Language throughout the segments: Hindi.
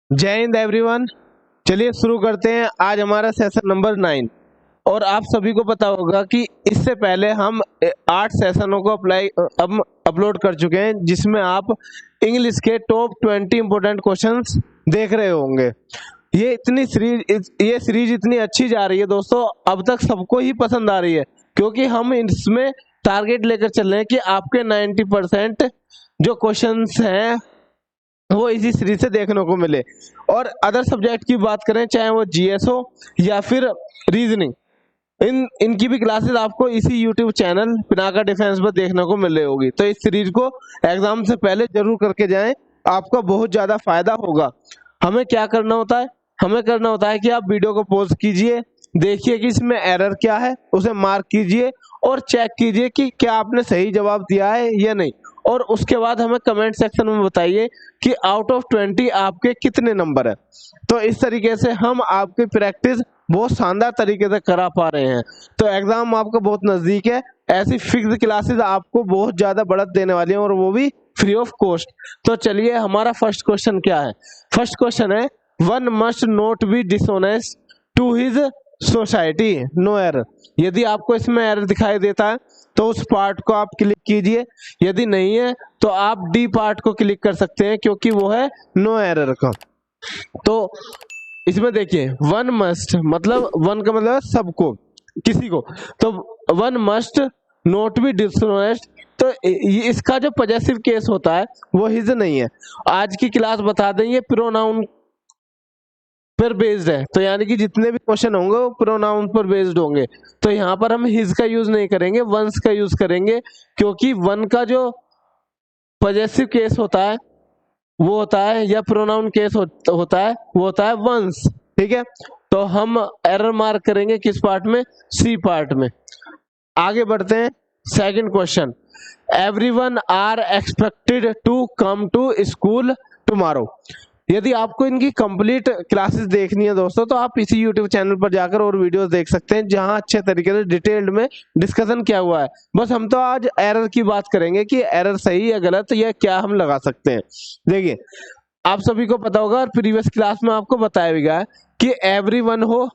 जय हिंद एवरीवन। चलिए शुरू करते हैं आज हमारा सेशन नंबर 9। और आप सभी को पता होगा कि इससे पहले हम 8 सेशनों को अपलोड कर चुके हैं, जिसमें आप इंग्लिश के टॉप 20 इंपोर्टेंट क्वेश्चंस देख रहे होंगे। ये सीरीज इतनी अच्छी जा रही है दोस्तों, अब तक सबको ही पसंद आ रही है, क्योंकि हम इसमें टारगेट लेकर चल रहे हैं कि आपके 90% जो क्वेश्चंस हैं वो इसी सीरीज से देखने को मिले। और अदर सब्जेक्ट की बात करें, चाहे वो जीएस हो या फिर रीजनिंग, इनकी भी क्लासेस आपको इसी यूट्यूब चैनल पिनाका डिफेंस पर देखने को मिल रही होगी। तो इस सीरीज को एग्जाम से पहले जरूर करके जाएं, आपका बहुत ज्यादा फायदा होगा। हमें क्या करना होता है? हमें करना होता है कि आप वीडियो को पॉज कीजिए, देखिए कि इसमें एरर क्या है, उसे मार्क कीजिए और चेक कीजिए कि क्या आपने सही जवाब दिया है या नहीं। और उसके बाद हमें कमेंट सेक्शन में बताइए कि आउट ऑफ 20 आपके कितने नंबर है। तो इस तरीके से हम आपकी प्रैक्टिस बहुत शानदार तरीके से करा पा रहे हैं। तो एग्जाम आपका बहुत नजदीक है, ऐसी फिक्स क्लासेस आपको बहुत ज्यादा बढ़त देने वाली हैं, और वो भी फ्री ऑफ कॉस्ट। तो चलिए, हमारा फर्स्ट क्वेश्चन क्या है? फर्स्ट क्वेश्चन है, one must not be dishonest to his society, no error. यदि आपको इसमें एरर दिखाई देता है तो उस पार्ट को आप क्लिक कीजिए, यदि नहीं है तो आप डी पार्ट को क्लिक कर सकते हैं, क्योंकि वो है नो एरर का। तो इसमें देखिए, वन मस्ट मतलब वन का मतलब सबको, किसी को। तो one must not be dishonest, तो इसका जो पॉजेसिव केस होता है वो हिज नहीं है। आज की क्लास बता दें, ये प्रोनाउन पर बेस्ड है, तो यानी कि जितने भी क्वेश्चन होंगे वो प्रोनाउन पर बेस्ड होंगे। तो यहाँ पर हम हिज का यूज नहीं करेंगे, वंस का यूज करेंगे, क्योंकि वन का जो पॉजेसिव केस होता है वो होता है, या प्रोनाउन केस होता है वो होता है वंस। ठीक है, तो हम एरर मार्क करेंगे किस पार्ट में? सी पार्ट में। आगे बढ़ते हैं, second question, everyone are expected to come to school tomorrow. यदि आपको इनकी कंप्लीट क्लासेस देखनी है दोस्तों, तो आप इसी यूट्यूब चैनल पर जाकर और वीडियोस देख सकते हैं, जहां अच्छे तरीके से डिटेल्ड में डिस्कशन किया हुआ है। बस हम तो आज एरर की बात करेंगे कि एरर सही या गलत, या क्या हम लगा सकते हैं। देखिए, आप सभी को पता होगा और प्रीवियस क्लास में आपको बताया भी गया है कि एवरीवन हो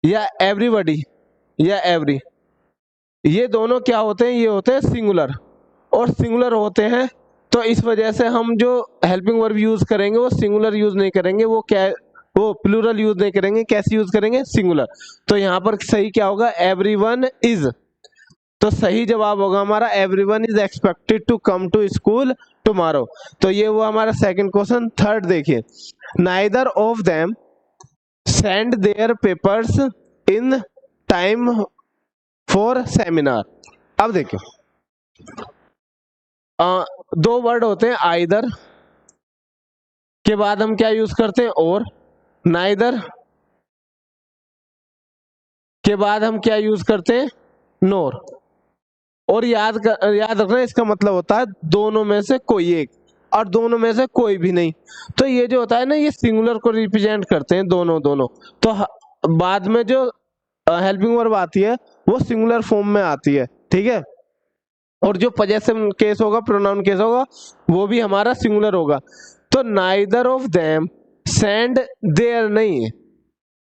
या एवरीबॉडी या एवरी, ये दोनों क्या होते हैं? ये होते हैं सिंगुलर, और सिंगुलर होते हैं। तो इस वजह से हम जो हेल्पिंग वर्ब यूज करेंगे वो सिंगुलर यूज नहीं करेंगे, वो प्लूरल यूज नहीं करेंगे। कैसे यूज करेंगे? सिंगुलर। तो यहाँ पर सही क्या होगा? Everyone is. तो सही जवाब होगा हमारा everyone is expected to come to school tomorrow. तो ये हुआ हमारा सेकंड क्वेश्चन। थर्ड देखिए, neither of them send their papers in time for seminar. अब देखिए, दो वर्ड होते हैं, आइदर के बाद हम क्या यूज करते हैं? और। नाइदर के बाद हम क्या यूज करते हैं? नोर। और याद रखना, इसका मतलब होता है दोनों में से कोई एक, और दोनों में से कोई भी नहीं। तो ये जो होता है ना, ये सिंगुलर को रिप्रेजेंट करते हैं, दोनों दोनों। तो बाद में जो हेल्पिंग वर्ब आती है वो सिंगुलर फॉर्म में आती है। ठीक है, और जो पॉजेसिव केस होगा, प्रोनाउन केस होगा, वो भी हमारा सिंगुलर होगा। तो neither of them send there नहीं,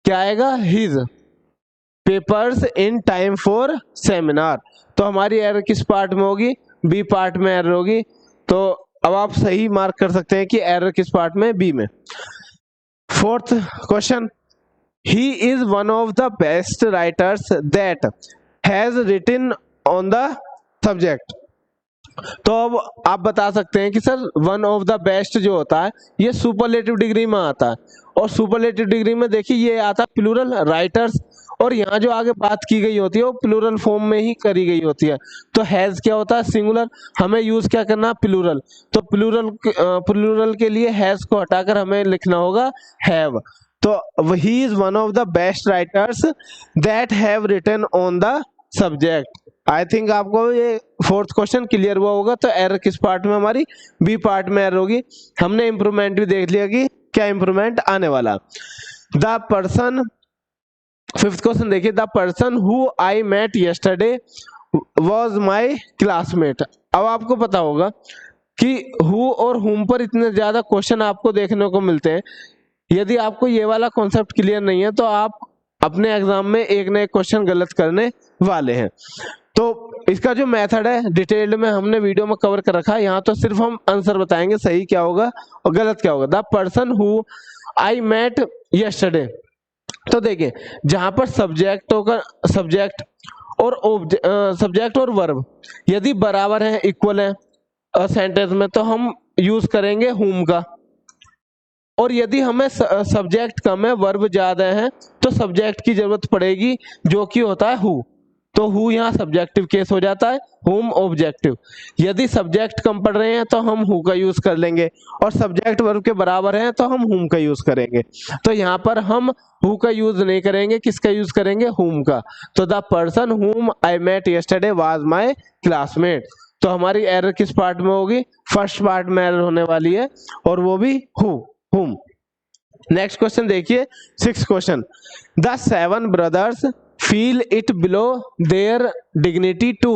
क्या आएगा? His papers in time for seminar. तो हमारी एरर किस पार्ट में होगी? बी पार्ट में एरर होगी। तो अब आप सही मार्क कर सकते हैं कि एरर किस पार्ट में? बी में। Fourth question, he is one of the best writers that has written on the subject. तो अब आप बता सकते हैं कि sir one of the best जो होता है ये सुपरलेटिव डिग्री में आता है, और सुपरलेटिव डिग्री में देखिए ये आता है प्लूरल राइटर्स, और यहाँ जो आगे बात की गई होती है वो प्लूरल फॉर्म में ही करी गई होती है। तो हैज क्या होता है? सिंगुलर। हमें यूज क्या करना? प्लूरल। तो प्लूरल के लिए हैज को हटाकर हमें लिखना होगा हैव। तो he is one of the best writers that have written on the subject. I think आपको ये फोर्थ क्वेश्चन क्लियर हुआ होगा। तो एरर किस पार्ट में? हमारी बी पार्ट में एरर होगी। हमने इंप्रूवमेंट भी देख लिया कि क्या इंप्रूवमेंट आने वाला। द पर्सन, फिफ्थ क्वेश्चन देखिए, the person who I met yesterday was my classmate. अब आपको पता होगा कि हु और हुम पर इतने ज्यादा क्वेश्चन आपको देखने को मिलते हैं। यदि आपको ये वाला कॉन्सेप्ट क्लियर नहीं है तो आप अपने एग्जाम में एक न एक क्वेश्चन गलत करने वाले हैं। तो इसका जो मेथड है डिटेल्ड में हमने वीडियो में कवर कर रखा है, यहाँ तो सिर्फ हम आंसर बताएंगे सही क्या होगा और गलत क्या होगा। The person who I met yesterday. तो देखिए जहां पर सब्जेक्ट होगा, सब्जेक्ट और वर्ब यदि बराबर है, इक्वल है सेंटेंस में, तो हम यूज करेंगे हुम का। और यदि हमें सब्जेक्ट कम है, वर्ब ज्यादा है, तो सब्जेक्ट की जरूरत पड़ेगी जो कि होता है हु। तो हु यहाँ सब्जेक्टिव केस हो जाता है, हुम ऑब्जेक्टिव। यदि सब्जेक्ट कम पड़ रहे हैं तो हम हु का यूज कर लेंगे, और सब्जेक्ट वर्ब के बराबर हैं तो हम हुम का यूज करेंगे। तो यहाँ पर हम हु का यूज नहीं करेंगे, किसका यूज करेंगे, हुम का। तो the person whom I met yesterday was my classmate. तो हमारी एरर किस पार्ट में होगी, फर्स्ट पार्ट में एरर होने वाली है, और वो भी हुम। नेक्स्ट क्वेश्चन देखिए, 6th question. The 7 brothers feel it below their dignity to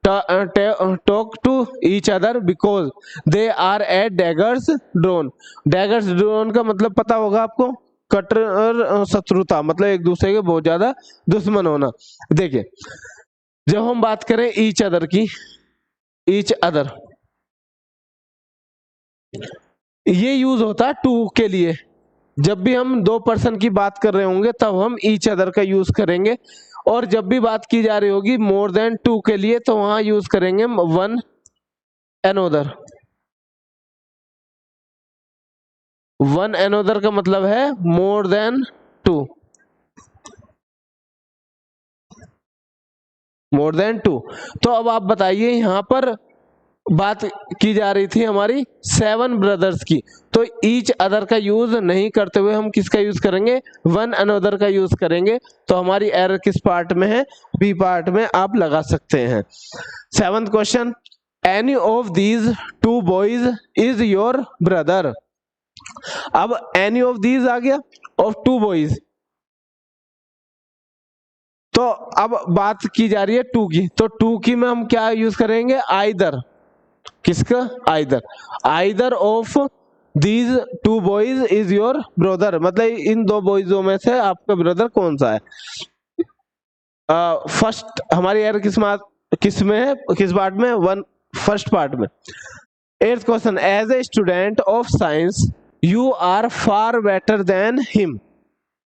talk to each other because they are at daggers drawn। daggers drawn का मतलब पता होगा आपको, कट्टर शत्रुता, मतलब एक दूसरे के बहुत ज्यादा दुश्मन होना। देखिए जब हम बात करें ईच अदर की, ईच अदर ये यूज होता है टू के लिए। जब भी हम दो पर्सन की बात कर रहे होंगे तब हम ईच अदर का यूज करेंगे, और जब भी बात की जा रही होगी मोर देन टू के लिए तो वहां यूज करेंगे वन एनोदर। वन एनोदर का मतलब है more than two, more than two. तो अब आप बताइए, यहां पर बात की जा रही थी हमारी 7 ब्रदर्स की, तो ईच अदर का यूज नहीं करते हुए हम किसका यूज करेंगे, वन अनदर का यूज करेंगे। तो हमारी एरर किस पार्ट में है, बी पार्ट में आप लगा सकते हैं। 7th question, any of these 2 boys is your brother. अब एनी ऑफ दीज आ गया, ऑफ 2 बॉयज, तो अब बात की जा रही है 2 की, तो 2 की में हम क्या यूज करेंगे, आइदर। किसका, either. Either of these 2 boys is your brother, मतलब इन 2 बॉयजों में से आपका ब्रदर कौन सा है। फर्स्ट हमारी एरर किस में है, किस पार्ट में, फर्स्ट पार्ट में। 8th question, as a student of science you are far better than him.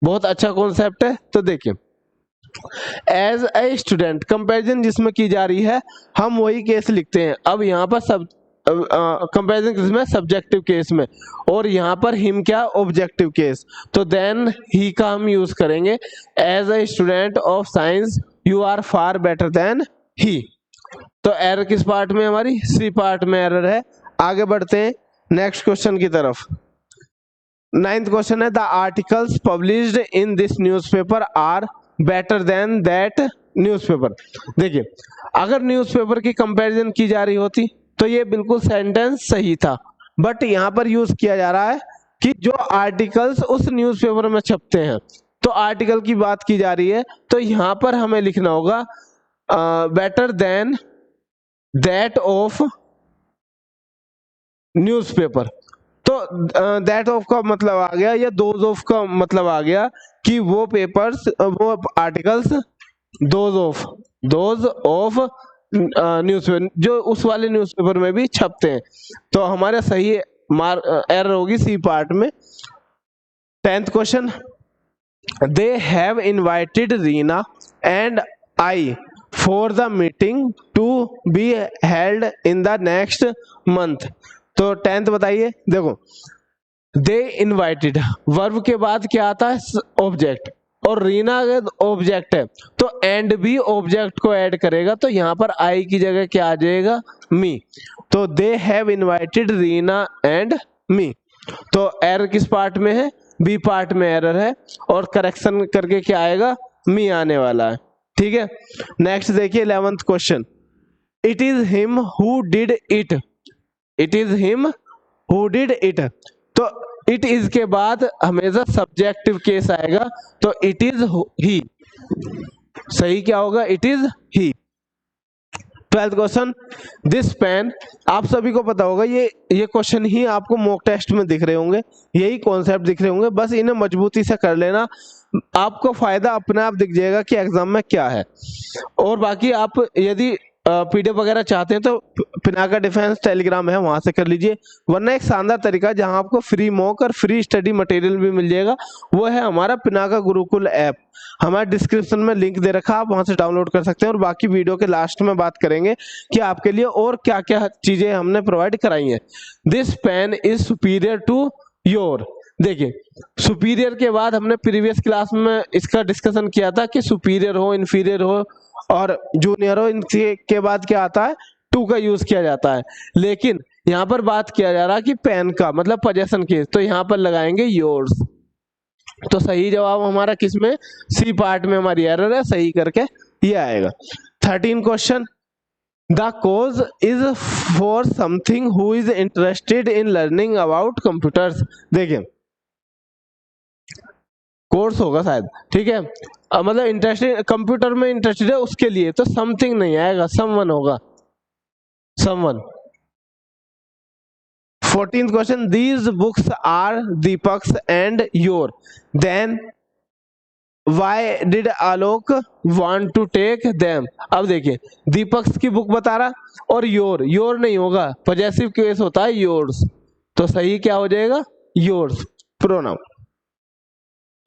बहुत अच्छा कॉन्सेप्ट है। तो देखिए एज ए स्टूडेंट, कंपैरिजन जिसमें की जा रही है हम वही केस लिखते हैं। अब यहाँ पर सब कंपैरिजन किस में, सब्जेक्टिव केस में, और यहाँ पर हिम क्या, ऑब्जेक्टिव केस। तो देन ही का हम यूज करेंगे, as a student of science you are far better than he. तो एरर किस पार्ट में, हमारी सी पार्ट में एरर है। आगे बढ़ते हैं नेक्स्ट क्वेश्चन की तरफ। 9th क्वेश्चन है, the articles published in this newspaper are better than that newspaper. देखिए अगर न्यूज़पेपर की कंपैरिजन की जा रही होती तो ये बिल्कुल सेंटेंस सही था, बट यहाँ पर यूज किया जा रहा है कि जो आर्टिकल्स उस न्यूज़पेपर में छपते हैं, तो आर्टिकल की बात की जा रही है, तो यहाँ पर हमें लिखना होगा better than that of newspaper. तो दैट ऑफ का मतलब आ गया, या दोज ऑफ का मतलब आ गया कि वो पेपर्स, वो आर्टिकल्स दोज ऑफ न्यूज़पेपर जो उस वाले न्यूज़पेपर में भी छपते हैं। तो हमारा सही एरर होगी सी पार्ट में। 10th question, they have invited Reena and I for the meeting to be held in the next month. तो 10th बताइए, देखो दे इनवाइटेड, वर्ब के बाद क्या आता है, ऑब्जेक्ट, और रीना ऑब्जेक्ट है तो एंड भी ऑब्जेक्ट को ऐड करेगा, तो यहाँ पर आई की जगह क्या आ जाएगा, मी। तो दे have invited Reena and me. तो एरर किस पार्ट में है, बी पार्ट में एरर है, और करेक्शन करके क्या आएगा, मी आने वाला है। ठीक है, नेक्स्ट देखिए 11th question, it is him who did it. It is him who did it, तो इट इज के बाद हमेशा सब्जेक्टिव केस आएगा, तो इट इज ही। सही क्या होगा, it is he. 12th question, this pen, आप सभी को पता होगा ये क्वेश्चन ही आपको मॉक टेस्ट में दिख रहे होंगे, यही कॉन्सेप्ट दिख रहे होंगे, बस इन्हें मजबूती से कर लेना, आपको फायदा अपने आप दिख जाएगा कि एग्जाम में क्या है। और बाकी आप यदि पीडीएफ वगैरह चाहते हैं तो पिनाका डिफेंस टेलीग्राम है, वहां से कर लीजिए, वरना एक शानदार तरीका जहां आपको फ्री मॉक और फ्री स्टडी मटेरियल भी मिल जाएगा, वो है हमारा पिनाका गुरुकुल ऐप। हमारे डिस्क्रिप्शन में लिंक दे रखा, आप वहां से डाउनलोड कर सकते हैं। और बाकी वीडियो के लास्ट में बात करेंगे कि आपके लिए और क्या क्या चीजें हमने प्रोवाइड कराई हैं। This pen is superior to your, देखिए सुपीरियर के बाद हमने प्रीवियस क्लास में इसका डिस्कशन किया था कि सुपीरियर हो, इन्फीरियर हो और जूनियर हो, इनके के बाद क्या आता है, टू का यूज किया जाता है। लेकिन यहाँ पर बात किया जा रहा है कि पेन का मतलब पोजेशन केस, तो यहाँ पर लगाएंगे योर्स। तो सही जवाब हमारा किसमें, सी पार्ट में हमारी एरर है, सही करके ये आएगा। 13 question, the cause is for something who is interested in learning about computers, देखिए कोर्स होगा शायद, ठीक है, मतलब इंटरेस्टेड, कंप्यूटर में इंटरेस्टेड है उसके लिए, तो समथिंग नहीं आएगा, समवन होगा, someone. 14th question, these books are Deepak's and your, then why did Alok want to take them. अब देखिए दीपक्स की बुक बता रहा और योर, योर नहीं होगा, पॉजेसिव केस होता है योर्स, तो सही क्या हो जाएगा, yours pronoun.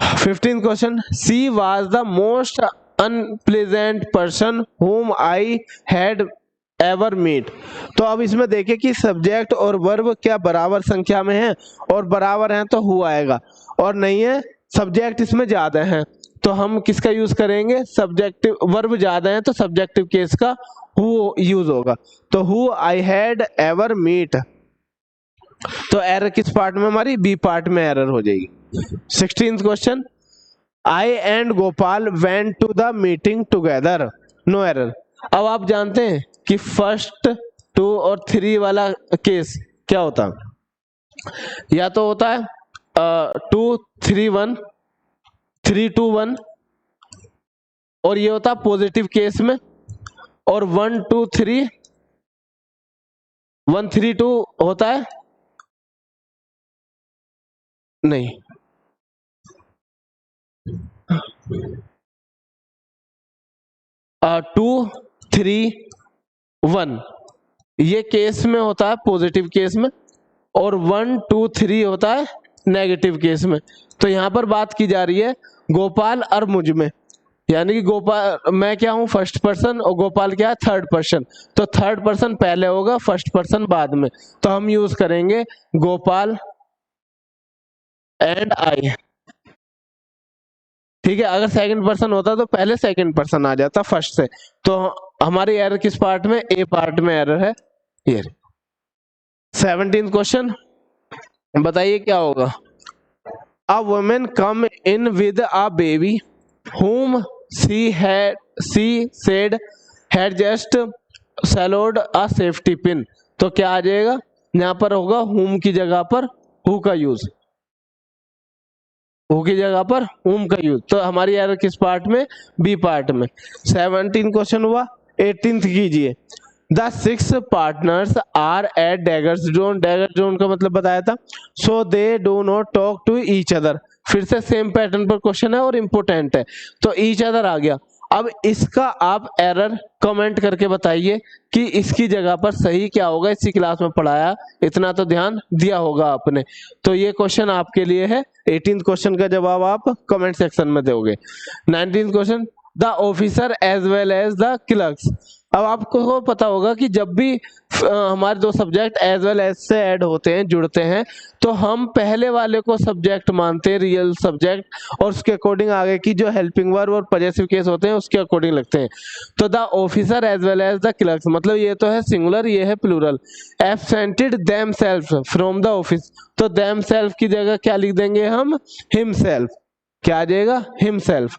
15th question, she was the most unpleasant person whom I had ever meet. तो अब इसमें देखिए कि सब्जेक्ट और वर्ब क्या बराबर संख्या में है, और बराबर हैं तो हु आएगा, और नहीं है सब्जेक्ट इसमें ज्यादा है तो हम किसका यूज करेंगे, सब्जेक्टिव, वर्ब ज्यादा है तो सब्जेक्टिव केस का हु यूज होगा, तो who I had ever meet. तो एरर किस पार्ट में, हमारी बी पार्ट में एरर हो जाएगी। 16th question, I and Gopal went to the meeting together, no error. अब आप जानते हैं कि फर्स्ट 2 और 3 वाला केस क्या होता है, या तो होता है 2 3 1 3 2 1, और ये होता है पॉजिटिव केस में, और 1 2 3 1 3 2 होता है नहीं, 2 3 1 ये केस में होता है पॉजिटिव केस में, और 1 2 3 होता है नेगेटिव केस में। तो यहाँ पर बात की जा रही है गोपाल और मुझ में, यानी कि गोपाल, मैं क्या हूँ फर्स्ट पर्सन और गोपाल क्या है थर्ड पर्सन, तो थर्ड पर्सन पहले होगा, फर्स्ट पर्सन बाद में, तो हम यूज करेंगे गोपाल एंड आई, ठीक है। अगर सेकंड पर्सन होता तो पहले सेकंड पर्सन आ जाता फर्स्ट से, तो हमारी एरर किस पार्ट में, ए पार्ट में एरर है ये। 17th क्वेश्चन, बताइए क्या होगा, a women come in with a baby whom she said had just swallowed a safety pin, तो क्या आ जाएगा, यहाँ पर होगा whom की जगह पर who का यूज, who की जगह पर whom का यूज, तो हमारी एरर किस पार्ट में, बी पार्ट में। 17 क्वेश्चन हुआ। 18th कीजिए, the 6 partners are at daggers जोन, डैगर जोन का मतलब बताया था, so they do not talk to each other, फिर से सेम पैटर्न पर क्वेश्चन है और इंपोर्टेंट है, तो ईच अदर आ गया। अब इसका आप एरर कमेंट करके बताइए कि इसकी जगह पर सही क्या होगा, इसी क्लास में पढ़ाया, इतना तो ध्यान दिया होगा आपने, तो ये क्वेश्चन आपके लिए है। 18th क्वेश्चन का जवाब आप कमेंट सेक्शन में दोगे। 19th question, the officer as well as the clerks. अब आपको पता होगा कि जब भी हमारे दो सब्जेक्ट एज वेल एज से ऐड होते हैं, जुड़ते हैं, तो हम पहले वाले को सब्जेक्ट मानते हैं, रियल सब्जेक्ट, और उसके अकॉर्डिंग आगे की जो हेल्पिंग वर्ब और पॉजेसिव केस होते हैं उसके अकॉर्डिंग लगते हैं। तो the officer as well as the clerks, मतलब ये तो है सिंगुलर, ये है plural. Absented themself from the office, तो देमसेल्फ की जगह क्या लिख देंगे हम, हिमसेल्फ, क्या आ जाएगा, हिमसेल्फ।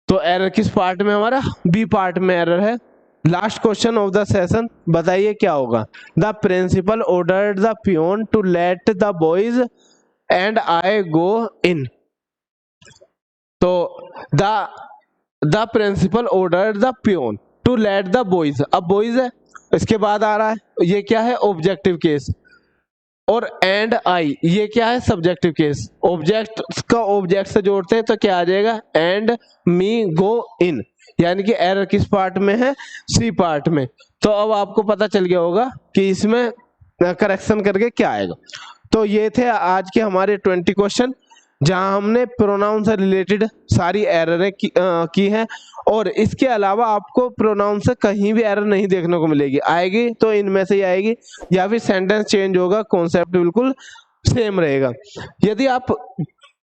तो एरर किस पार्ट में, हमारा बी पार्ट में एरर है। Last question of the session, बताइए क्या होगा, the principal ordered the peon to let the boys and I go in, तो the the principal order the peon to let the boys, अब बॉयज है, इसके बाद आ रहा है ये क्या है ऑब्जेक्टिव केस, और एंड आई ये क्या है सब्जेक्टिव केस। ऑब्जेक्ट का ऑब्जेक्ट से जोड़ते हैं तो क्या आ जाएगा एंड मी गो इन, यानी कि एरर किस पार्ट में है सी पार्ट में। तो अब आपको पता चल गया होगा कि इसमें करेक्शन करके क्या आएगा। तो ये थे आज के हमारे 20 क्वेश्चन जहां हमने प्रोनाउन से रिलेटेड सारी एररें की हैं, और इसके अलावा आपको प्रोनाउन से कहीं भी एरर नहीं देखने को मिलेगी, आएगी तो इनमें से ही आएगी, या फिर सेंटेंस चेंज होगा, कॉन्सेप्ट बिल्कुल सेम रहेगा। यदि आप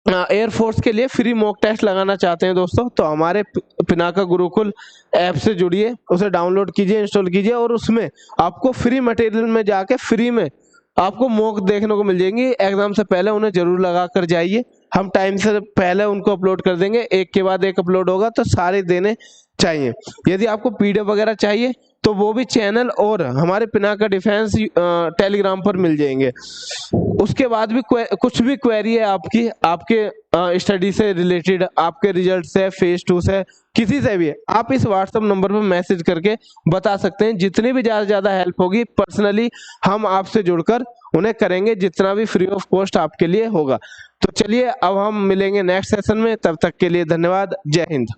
एयरफोर्स के लिए फ्री मॉक टेस्ट लगाना चाहते हैं दोस्तों, तो हमारे पिनाका गुरुकुल ऐप से जुड़िए, उसे डाउनलोड कीजिए, इंस्टॉल कीजिए, और उसमें आपको फ्री मटेरियल में जाके फ्री में आपको मॉक देखने को मिल जाएंगी। एग्जाम से पहले उन्हें जरूर लगा कर जाइए, हम टाइम से पहले उनको अपलोड कर देंगे, एक के बाद एक अपलोड होगा तो सारे देने चाहिए। यदि आपको पीडीएफ वगैरह चाहिए तो वो भी चैनल और हमारे पिनाका डिफेंस टेलीग्राम पर मिल जाएंगे। उसके बाद भी कुछ भी क्वेरी है आपकी, आपके स्टडी से रिलेटेड, आपके रिजल्ट से, फेज 2 से, किसी से भी, आप इस व्हाट्सएप नंबर पर मैसेज करके बता सकते हैं। जितनी भी ज्यादा हेल्प होगी पर्सनली हम आपसे जुड़कर उन्हें करेंगे, जितना भी फ्री ऑफ कॉस्ट आपके लिए होगा। तो चलिए अब हम मिलेंगे नेक्स्ट सेशन में, तब तक के लिए धन्यवाद, जय हिंद।